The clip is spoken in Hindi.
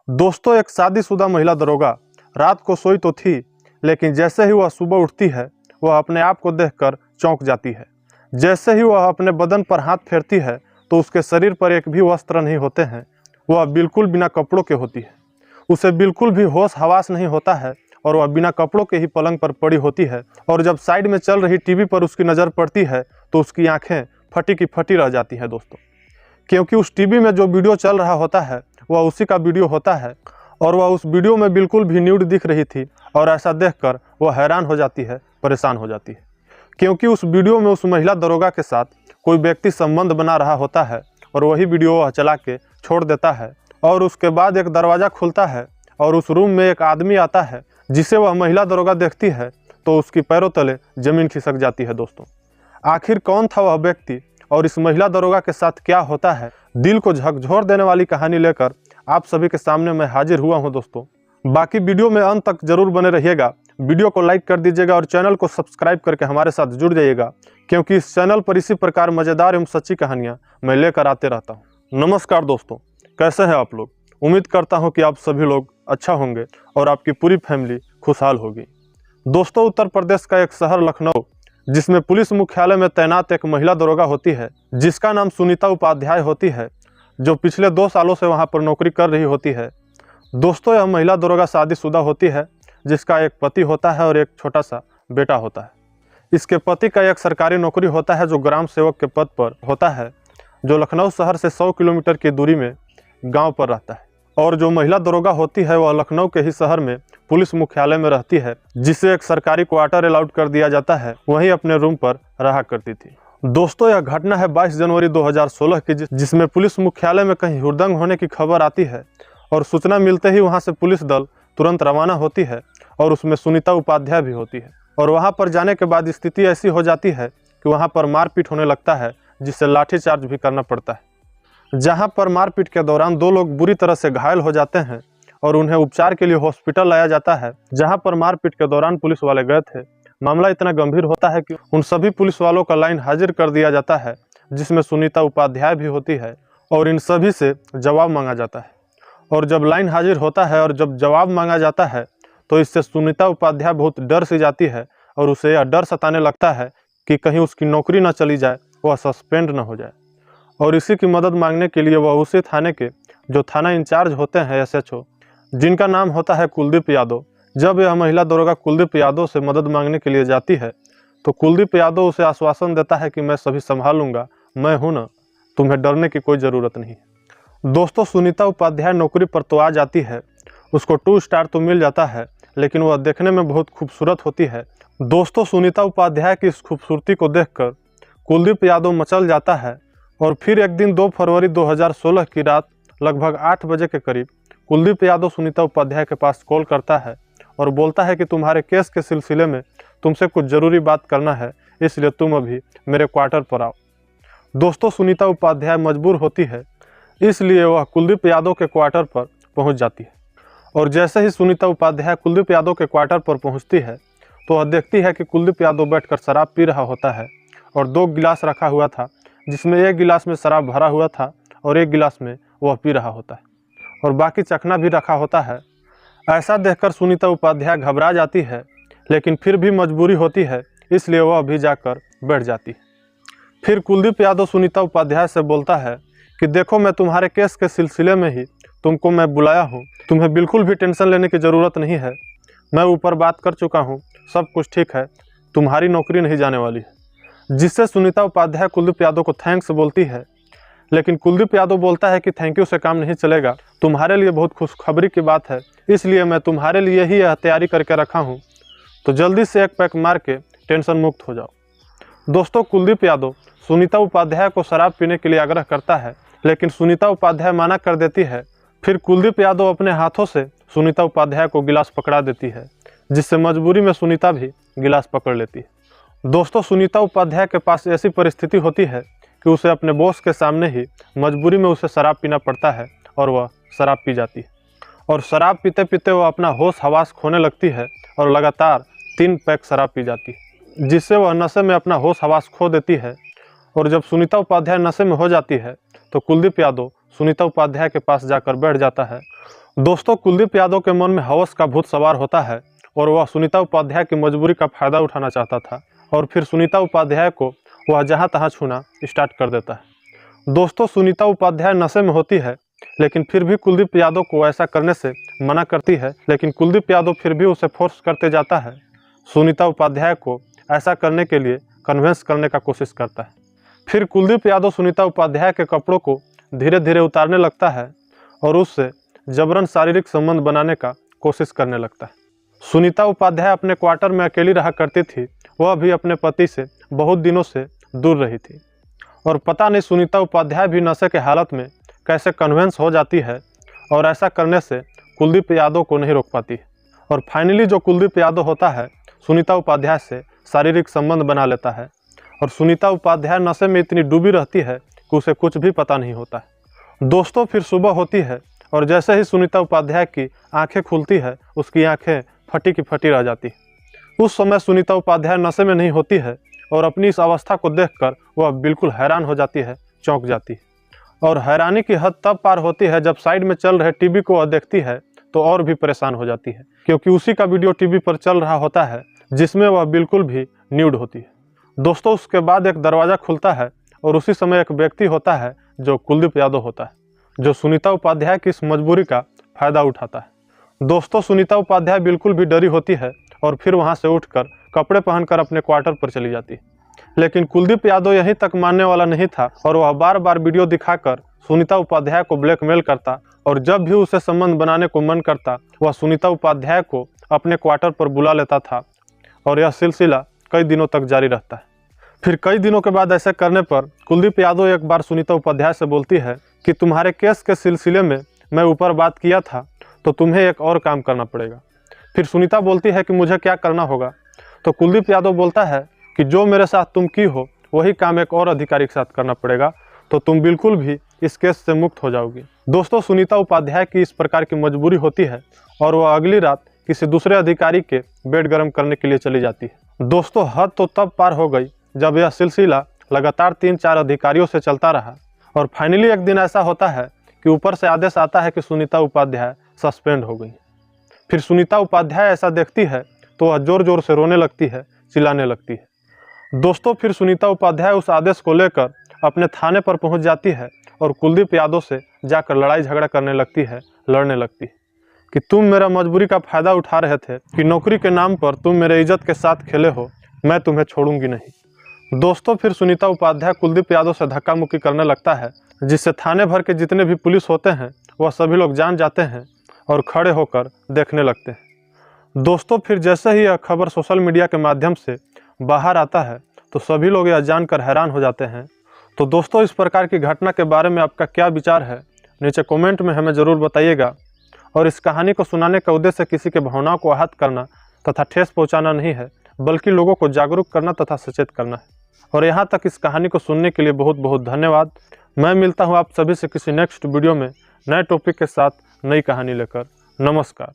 दोस्तों, एक शादीशुदा महिला दरोगा रात को सोई तो थी, लेकिन जैसे ही वह सुबह उठती है वह अपने आप को देखकर चौंक जाती है। जैसे ही वह अपने बदन पर हाथ फेरती है तो उसके शरीर पर एक भी वस्त्र नहीं होते हैं। वह बिल्कुल बिना कपड़ों के होती है। उसे बिल्कुल भी होश हवास नहीं होता है और वह बिना कपड़ों के ही पलंग पर पड़ी होती है। और जब साइड में चल रही टीवी पर उसकी नज़र पड़ती है तो उसकी आंखें फटी की फटी रह जाती हैं दोस्तों, क्योंकि उस टीवी में जो वीडियो चल रहा होता है वह उसी का वीडियो होता है और वह उस वीडियो में बिल्कुल भी न्यूड दिख रही थी। और ऐसा देखकर वह हैरान हो जाती है, परेशान हो जाती है, क्योंकि उस वीडियो में उस महिला दरोगा के साथ कोई व्यक्ति संबंध बना रहा होता है और वही वीडियो वह चला के छोड़ देता है। और उसके बाद एक दरवाज़ा खुलता है और उस रूम में एक आदमी आता है जिसे वह महिला दरोगा देखती है तो उसकी पैरों तले जमीन खिसक जाती है। दोस्तों, आखिर कौन था वह व्यक्ति और इस महिला दरोगा के साथ क्या होता है, दिल को झकझोर देने वाली कहानी लेकर आप सभी के सामने मैं हाजिर हुआ हूं दोस्तों। बाकी वीडियो में अंत तक जरूर बने रहिएगा। वीडियो को लाइक कर दीजिएगा और चैनल को सब्सक्राइब करके हमारे साथ जुड़ जाइएगा, क्योंकि इस चैनल पर इसी प्रकार मज़ेदार एवं सच्ची कहानियां मैं लेकर आते रहता हूं। नमस्कार दोस्तों, कैसे हैं आप लोग? उम्मीद करता हूं कि आप सभी लोग अच्छा होंगे और आपकी पूरी फैमिली खुशहाल होगी। दोस्तों, उत्तर प्रदेश का एक शहर लखनऊ, जिसमें पुलिस मुख्यालय में तैनात एक महिला दरोगा होती है जिसका नाम सुनीता उपाध्याय होती है, जो पिछले 2 सालों से वहां पर नौकरी कर रही होती है। दोस्तों, यह महिला दरोगा शादीशुदा होती है, जिसका एक पति होता है और एक छोटा सा बेटा होता है। इसके पति का एक सरकारी नौकरी होता है जो ग्राम सेवक के पद पर होता है, जो लखनऊ शहर से 100 किलोमीटर की दूरी में गाँव पर रहता है। और जो महिला दरोगा होती है वह लखनऊ के ही शहर में पुलिस मुख्यालय में रहती है, जिसे एक सरकारी क्वार्टर अलाउड कर दिया जाता है, वहीं अपने रूम पर रहा करती थी। दोस्तों, यह घटना है 22 जनवरी 2016 की, जिसमें पुलिस मुख्यालय में कहीं हुड़दंग होने की खबर आती है और सूचना मिलते ही वहां से पुलिस दल तुरंत रवाना होती है और उसमें सुनीता उपाध्याय भी होती है। और वहां पर जाने के बाद स्थिति ऐसी हो जाती है कि वहां पर मारपीट होने लगता है, जिससे लाठीचार्ज भी करना पड़ता है। जहां पर मारपीट के दौरान 2 लोग बुरी तरह से घायल हो जाते हैं और उन्हें उपचार के लिए हॉस्पिटल लाया जाता है, जहां पर मारपीट के दौरान पुलिस वाले गए थे। मामला इतना गंभीर होता है कि उन सभी पुलिस वालों का लाइन हाजिर कर दिया जाता है, जिसमें सुनीता उपाध्याय भी होती है, और इन सभी से जवाब मांगा जाता है। और जब लाइन हाजिर होता है और जब जवाब मांगा जाता है तो इससे सुनीता उपाध्याय बहुत डर सी जाती है और उसे यह डर सताने लगता है कि कहीं उसकी नौकरी न चली जाए, वह सस्पेंड न हो जाए। और इसी की मदद मांगने के लिए वह उसी थाने के जो थाना इंचार्ज होते हैं SHO, जिनका नाम होता है कुलदीप यादव। जब यह महिला दरोगा कुलदीप यादव से मदद मांगने के लिए जाती है तो कुलदीप यादव उसे आश्वासन देता है कि मैं सभी संभाल लूँगा, मैं हूँ ना, तुम्हें डरने की कोई ज़रूरत नहीं। दोस्तों, सुनीता उपाध्याय नौकरी पर तो आ जाती है, उसको 2 स्टार तो मिल जाता है, लेकिन वह देखने में बहुत खूबसूरत होती है। दोस्तों, सुनीता उपाध्याय की इस खूबसूरती को देखकर कुलदीप यादव मचल जाता है। और फिर एक दिन 2 फरवरी 2016 की रात लगभग 8 बजे के करीब कुलदीप यादव सुनीता उपाध्याय के पास कॉल करता है और बोलता है कि तुम्हारे केस के सिलसिले में तुमसे कुछ ज़रूरी बात करना है, इसलिए तुम अभी मेरे क्वार्टर पर आओ। दोस्तों, सुनीता उपाध्याय मजबूर होती है, इसलिए वह कुलदीप यादव के क्वार्टर पर पहुंच जाती है। और जैसे ही सुनीता उपाध्याय कुलदीप यादव के क्वार्टर पर पहुंचती है तो वह देखती है कि कुलदीप यादव बैठकर शराब पी रहा होता है और 2 गिलास रखा हुआ था, जिसमें एक गिलास में शराब भरा हुआ था और एक गिलास में वह पी रहा होता है और बाकी चखना भी रखा होता है। ऐसा देखकर सुनीता उपाध्याय घबरा जाती है, लेकिन फिर भी मजबूरी होती है, इसलिए वह भी जाकर बैठ जाती है। फिर कुलदीप यादव सुनीता उपाध्याय से बोलता है कि देखो, मैं तुम्हारे केस के सिलसिले में ही तुमको मैं बुलाया हूँ, तुम्हें बिल्कुल भी टेंशन लेने की ज़रूरत नहीं है। मैं ऊपर बात कर चुका हूँ, सब कुछ ठीक है, तुम्हारी नौकरी नहीं जाने वाली है। जिससे सुनीता उपाध्याय कुलदीप यादव को थैंक्स बोलती है, लेकिन कुलदीप यादव बोलता है कि थैंक यू से काम नहीं चलेगा, तुम्हारे लिए बहुत खुशखबरी की बात है, इसलिए मैं तुम्हारे लिए ही यह तैयारी करके रखा हूँ, तो जल्दी से एक पैक मार के टेंशन मुक्त हो जाओ। दोस्तों, कुलदीप यादव सुनीता उपाध्याय को शराब पीने के लिए आग्रह करता है, लेकिन सुनीता उपाध्याय मना कर देती है। फिर कुलदीप यादव अपने हाथों से सुनीता उपाध्याय को गिलास पकड़ा देती है, जिससे मजबूरी में सुनीता भी गिलास पकड़ लेती है। दोस्तों, सुनीता उपाध्याय के पास ऐसी परिस्थिति होती है कि उसे अपने बॉस के सामने ही मजबूरी में उसे शराब पीना पड़ता है और वह शराब पी जाती है। और शराब पीते पीते वह अपना होश हवास खोने लगती है और लगातार 3 पैक शराब पी जाती है, जिससे वह नशे में अपना होश हवास खो देती है। और जब सुनीता उपाध्याय नशे में हो जाती है तो कुलदीप यादव सुनीता उपाध्याय के पास जाकर बैठ जाता है दोस्तों, कुलदीप यादव के मन में हवस का भूत सवार होता है और वह सुनीता उपाध्याय की मजबूरी का फायदा उठाना चाहता था और फिर सुनीता उपाध्याय को वह जहां तहां छूना स्टार्ट कर देता है। दोस्तों, सुनीता उपाध्याय नशे में होती है, लेकिन फिर भी कुलदीप यादव को ऐसा करने से मना करती है, लेकिन कुलदीप यादव फिर भी उसे फोर्स करते जाता है। सुनीता उपाध्याय को ऐसा करने के लिए कन्विंस करने का कोशिश करता है। फिर कुलदीप यादव सुनीता उपाध्याय के कपड़ों को धीरे धीरे उतारने लगता है और उससे जबरन शारीरिक संबंध बनाने का कोशिश करने लगता है। सुनीता उपाध्याय अपने क्वार्टर में अकेली रहा करती थी। वह भी अपने पति से बहुत दिनों से दूर रही थी और पता नहीं सुनीता उपाध्याय भी नशे के हालत में कैसे कन्विंस हो जाती है और ऐसा करने से कुलदीप यादव को नहीं रोक पाती और फाइनली जो कुलदीप यादव होता है सुनीता उपाध्याय से शारीरिक संबंध बना लेता है और सुनीता उपाध्याय नशे में इतनी डूबी रहती है कि उसे कुछ भी पता नहीं होता है। दोस्तों, फिर सुबह होती है और जैसे ही सुनीता उपाध्याय की आंखें खुलती है उसकी आंखें फटी की फटी रह जाती है। उस समय सुनीता उपाध्याय नशे में नहीं होती है और अपनी इस अवस्था को देखकर वह बिल्कुल हैरान हो जाती है, चौंक जाती है और हैरानी की हद तब पार होती है जब साइड में चल रहे टीवी को वह देखती है तो और भी परेशान हो जाती है, क्योंकि उसी का वीडियो टीवी पर चल रहा होता है जिसमें वह बिल्कुल भी न्यूड होती है। दोस्तों, उसके बाद एक दरवाज़ा खुलता है और उसी समय एक व्यक्ति होता है जो कुलदीप यादव होता है, जो सुनीता उपाध्याय की इस मजबूरी का फायदा उठाता है। दोस्तों, सुनीता उपाध्याय बिल्कुल भी डरी होती है और फिर वहां से उठकर कपड़े पहनकर अपने क्वार्टर पर चली जाती है, लेकिन कुलदीप यादव यहीं तक मानने वाला नहीं था और वह बार बार वीडियो दिखाकर सुनीता उपाध्याय को ब्लैकमेल करता और जब भी उसे संबंध बनाने को मन करता वह सुनीता उपाध्याय को अपने क्वार्टर पर बुला लेता था और यह सिलसिला कई दिनों तक जारी रहता है। फिर कई दिनों के बाद ऐसे करने पर कुलदीप यादव एक बार सुनीता उपाध्याय से बोलती है कि तुम्हारे केस के सिलसिले में मैं ऊपर बात किया था तो तुम्हें एक और काम करना पड़ेगा। फिर सुनीता बोलती है कि मुझे क्या करना होगा, तो कुलदीप यादव बोलता है कि जो मेरे साथ तुम की हो वही काम एक और अधिकारी के साथ करना पड़ेगा, तो तुम बिल्कुल भी इस केस से मुक्त हो जाओगी। दोस्तों, सुनीता उपाध्याय की इस प्रकार की मजबूरी होती है और वह अगली रात किसी दूसरे अधिकारी के बेड गर्म करने के लिए चली जाती है। दोस्तों, हद तो तब पार हो गई जब यह सिलसिला लगातार 3-4 अधिकारियों से चलता रहा और फाइनली एक दिन ऐसा होता है कि ऊपर से आदेश आता है कि सुनीता उपाध्याय सस्पेंड हो गई। फिर सुनीता उपाध्याय ऐसा देखती है तो वह जोर जोर से रोने लगती है, चिल्लाने लगती है। दोस्तों, फिर सुनीता उपाध्याय उस आदेश को लेकर अपने थाने पर पहुंच जाती है और कुलदीप यादव से जाकर लड़ाई झगड़ा करने लगती है, लड़ने लगती है कि तुम मेरा मजबूरी का फायदा उठा रहे थे, कि नौकरी के नाम पर तुम मेरे इज्जत के साथ खेले हो, मैं तुम्हें छोड़ूंगी नहीं। दोस्तों, फिर सुनीता उपाध्याय कुलदीप यादव से धक्का मुक्की करने लगता है, जिससे थाने भर के जितने भी पुलिस होते हैं वह सभी लोग जान जाते हैं और खड़े होकर देखने लगते हैं। दोस्तों, फिर जैसे ही यह खबर सोशल मीडिया के माध्यम से बाहर आता है तो सभी लोग यह जानकर हैरान हो जाते हैं। तो दोस्तों, इस प्रकार की घटना के बारे में आपका क्या विचार है, नीचे कमेंट में हमें ज़रूर बताइएगा। और इस कहानी को सुनाने का उद्देश्य किसी के भावनाओं को आहत करना तथा ठेस पहुंचाना नहीं है, बल्कि लोगों को जागरूक करना तथा सचेत करना है। और यहाँ तक इस कहानी को सुनने के लिए बहुत बहुत धन्यवाद। मैं मिलता हूँ आप सभी से किसी नेक्स्ट वीडियो में नए टॉपिक के साथ नई कहानी लेकर। नमस्कार।